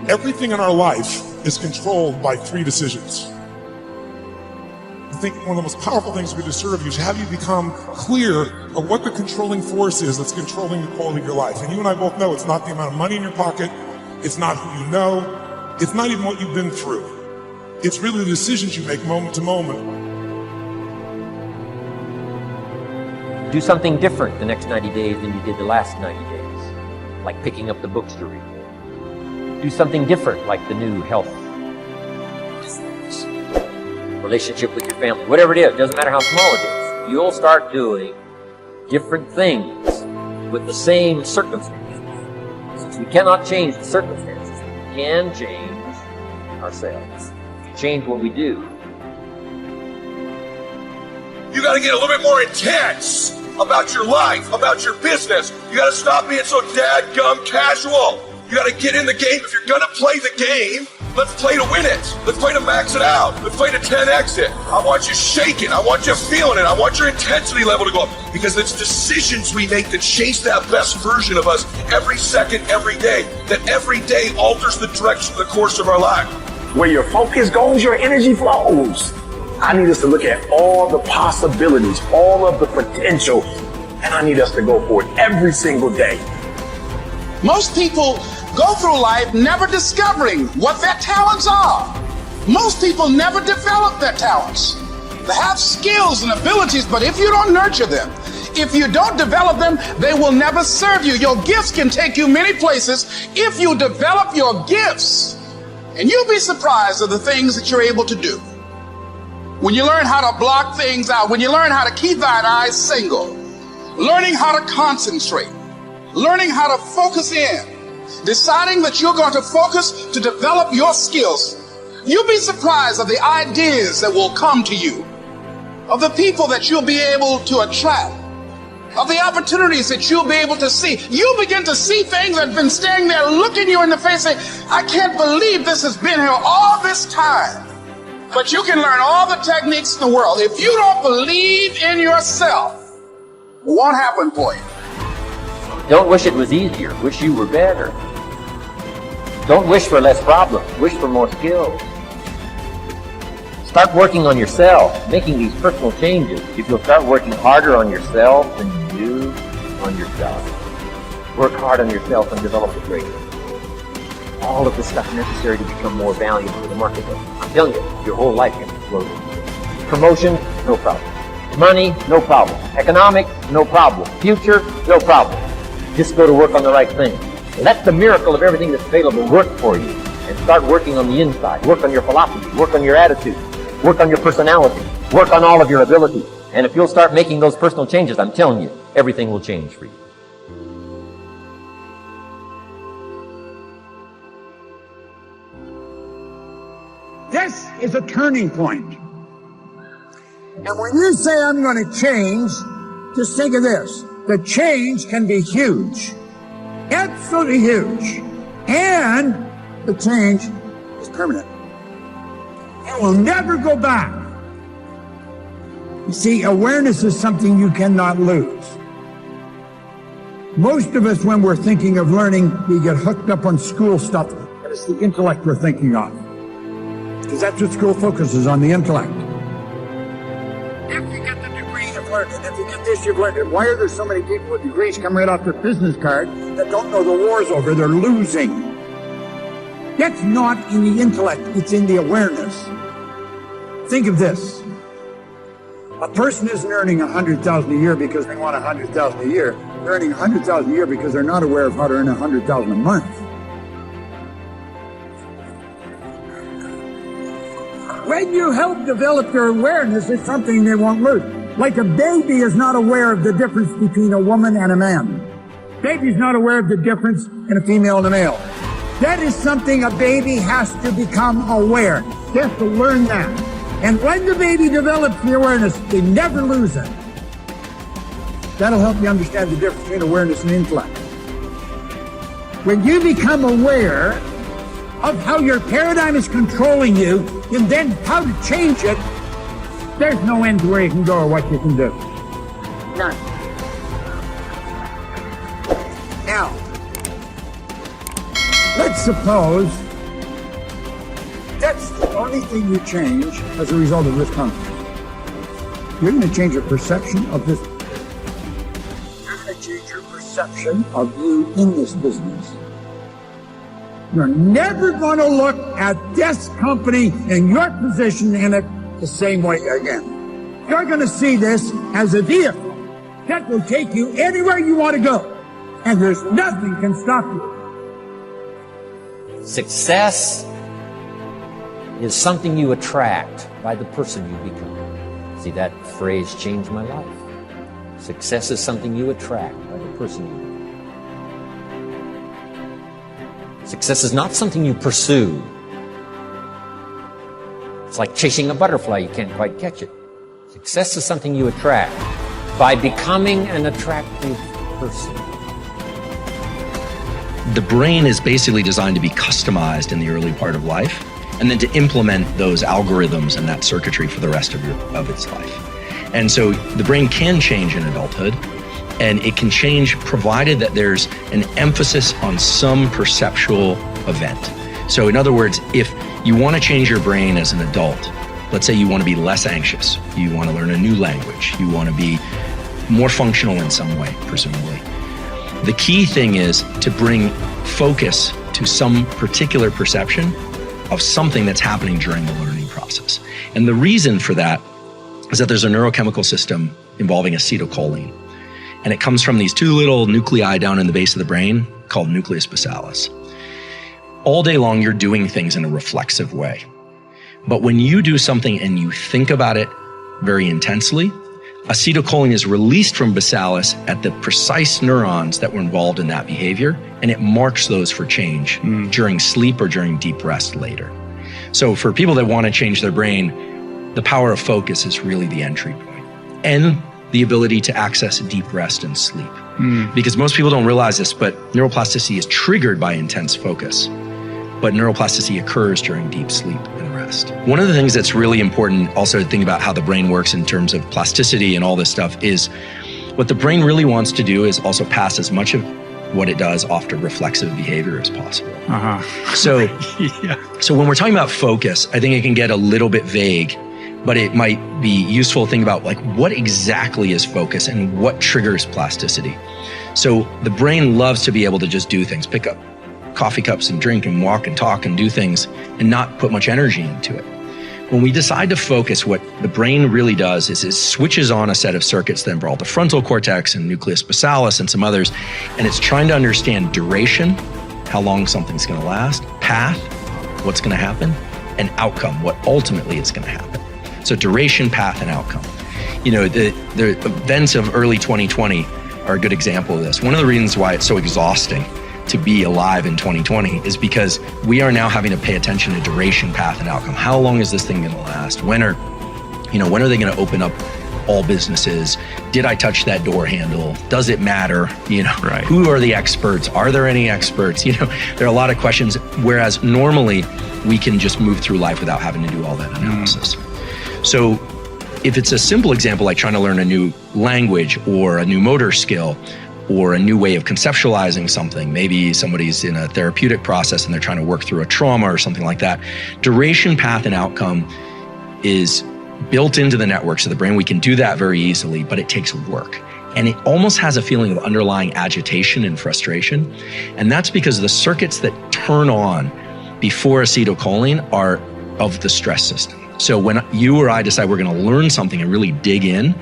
Everything in our life is controlled by 3 decisions. I think one of the most powerful things we do to serve you is have you become clear of what the controlling force is that's controlling the quality of your life. And you and I both know it's not the amount of money in your pocket, it's not who you know, it's not even what you've been through. It's really the decisions you make moment to moment. Do something different the next 90 days than you did the last 90 days, like picking up the books to read. Do something different, like the new health, relationship with your family, whatever it is, doesn't matter how small it is. You'll start doing different things with the same circumstances. Since we cannot change the circumstances, we can change ourselves. We can change what we do. You got to get a little bit more intense about your life, about your business. You got to stop being so dadgum casual. You got to get in the game. If you're going to play the game, let's play to win it. Let's play to max it out. Let's play to 10x it. I want you shaking. I want you feeling it. I want your intensity level to go up. Because it's decisions we make that chase that best version of us every second, every day. That every day alters the direction of the course of our life. Where your focus goes, your energy flows. I need us to look at all the possibilities, all of the potential, and I need us to go for it every single day. Most people go through life never discovering what their talents are. Most people never develop their talents. They have skills and abilities, but if you don't nurture them, if you don't develop them, they will never serve you. Your gifts can take you many places if you develop your gifts. And you'll be surprised at the things that you're able to do. When you learn how to block things out, when you learn how to keep thine eyes single, learning how to concentrate, learning how to focus in, deciding that you're going to focus to develop your skills, you'll be surprised at the ideas that will come to you, of the people that you'll be able to attract, of the opportunities that you'll be able to see. You'll begin to see things that have been standing there looking you in the face saying, I can't believe this has been here all this time. But you can learn all the techniques in the world. If you don't believe in yourself, it won't happen for you. Don't wish it was easier. Wish you were better. Don't wish for less problems. Wish for more skills. Start working on yourself, making these personal changes. If you'll start working harder on yourself than you do on yourself. Work hard on yourself and develop the greatest. All of the stuff necessary to become more valuable to the marketplace. I'm telling you, your whole life can explode. Promotion, no problem. Money, no problem. Economics, no problem. Future, no problem. Just go to work on the right thing. Let the miracle of everything that's available work for you. And start working on the inside. Work on your philosophy. Work on your attitude. Work on your personality. Work on all of your abilities. And if you'll start making those personal changes, I'm telling you, everything will change for you. This is a turning point. And when you say I'm going to change, just think of this. The change can be huge. Absolutely huge. And the change is permanent. It will never go back. You see, awareness is something you cannot lose. Most of us, when we're thinking of learning, we get hooked up on school stuff. And it's the intellect we're thinking of. Because that's what school focuses on, the intellect. If you get the degree, you've learned it. If you get this, you've learned it. Why are there so many people with degrees come right off their business card that don't know the war's over? They're losing. That's not in the intellect. It's in the awareness. Think of this. A person isn't earning $100,000 a year because they want $100,000 a year. They're earning $100,000 a year because they're not aware of how to earn $100,000 a month. When you help develop their awareness, it's something they won't lose. Like a baby is not aware of the difference between a woman and a man. Baby's not aware of the difference in a female and a male. That is something a baby has to become aware. They have to learn that. And when the baby develops the awareness, they never lose it. That'll help you understand the difference between awareness and intellect. When you become aware of how your paradigm is controlling you, and then how to change it, there's no end to where you can go or what you can do. None. Now, let's suppose That's the only thing you change as a result of this concept. You're going to change your perception of this. You're going to change your perception of you in this business. You're never going to look at this company and your position in it the same way again. You're going to see this as a vehicle that will take you anywhere you want to go. And there's nothing can stop you. Success is something you attract by the person you become. See, that phrase changed my life. Success is something you attract by the person you become. Success is not something you pursue. It's like chasing a butterfly, you can't quite catch it. Success is something you attract by becoming an attractive person. The brain is basically designed to be customized in the early part of life, and then to implement those algorithms and that circuitry for the rest of its life. And so the brain can change in adulthood, and it can change provided that there's an emphasis on some perceptual event. So in other words, if you want to change your brain as an adult, let's say you want to be less anxious, you want to learn a new language, you want to be more functional in some way, presumably. The key thing is to bring focus to some particular perception of something that's happening during the learning process. And the reason for that is that there's a neurochemical system involving acetylcholine. And it comes from these two little nuclei down in the base of the brain called nucleus basalis. All day long, you're doing things in a reflexive way. But when you do something and you think about it very intensely, acetylcholine is released from basalis at the precise neurons that were involved in that behavior, and it marks those for change during sleep or during deep rest later. So for people that want to change their brain, the power of focus is really the entry point, and the ability to access deep rest and sleep. Because most people don't realize this, but neuroplasticity is triggered by intense focus, but neuroplasticity occurs during deep sleep and rest. One of the things that's really important also to think about how the brain works in terms of plasticity and all this stuff is what the brain really wants to do is also pass as much of what it does off to reflexive behavior as possible. So when we're talking about focus, I think it can get a little bit vague, but it might be useful to think about like what exactly is focus and what triggers plasticity. So the brain loves to be able to just do things, pick up coffee cups and drink and walk and talk and do things and not put much energy into it. When we decide to focus, what the brain really does is it switches on a set of circuits that involve the frontal cortex and nucleus basalis and some others, and it's trying to understand duration, how long something's going to last, path, what's going to happen, and outcome, what ultimately is going to happen. So duration, path, and outcome. You know, the events of early 2020 are a good example of this. One of the reasons why it's so exhausting to be alive in 2020 is because we are now having to pay attention to duration, path, and outcome. How long is this thing going to last? When are they going to open up all businesses? Did I touch that door handle? Does it matter? Right. Who are the experts? Are there any experts? There are a lot of questions, whereas normally we can just move through life without having to do all that analysis. So if it's a simple example like trying to learn a new language or a new motor skill, or a new way of conceptualizing something. Maybe somebody's in a therapeutic process and they're trying to work through a trauma or something like that. Duration, path, and outcome is built into the networks of the brain. We can do that very easily, but it takes work. And it almost has a feeling of underlying agitation and frustration. And that's because the circuits that turn on before acetylcholine are of the stress system. So when you or I decide we're going to learn something and really dig in,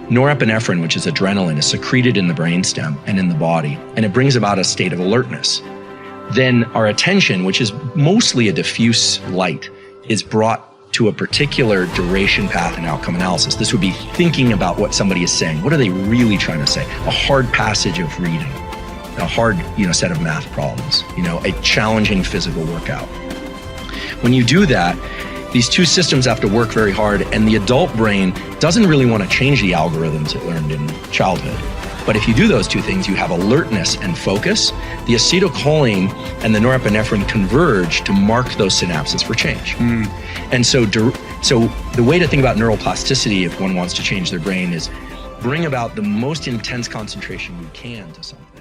norepinephrine, which is adrenaline, is secreted in the brainstem and in the body, and it brings about a state of alertness. Then our attention, which is mostly a diffuse light, is brought to a particular duration, path, and outcome analysis. This would be thinking about what somebody is saying. What are they really trying to say? A hard passage of reading, a hard, set of math problems, a challenging physical workout. When you do that, these two systems have to work very hard, and the adult brain doesn't really want to change the algorithms it learned in childhood. But if you do those two things, you have alertness and focus. The acetylcholine and the norepinephrine converge to mark those synapses for change. And so the way to think about neuroplasticity, if one wants to change their brain, is bring about the most intense concentration you can to something.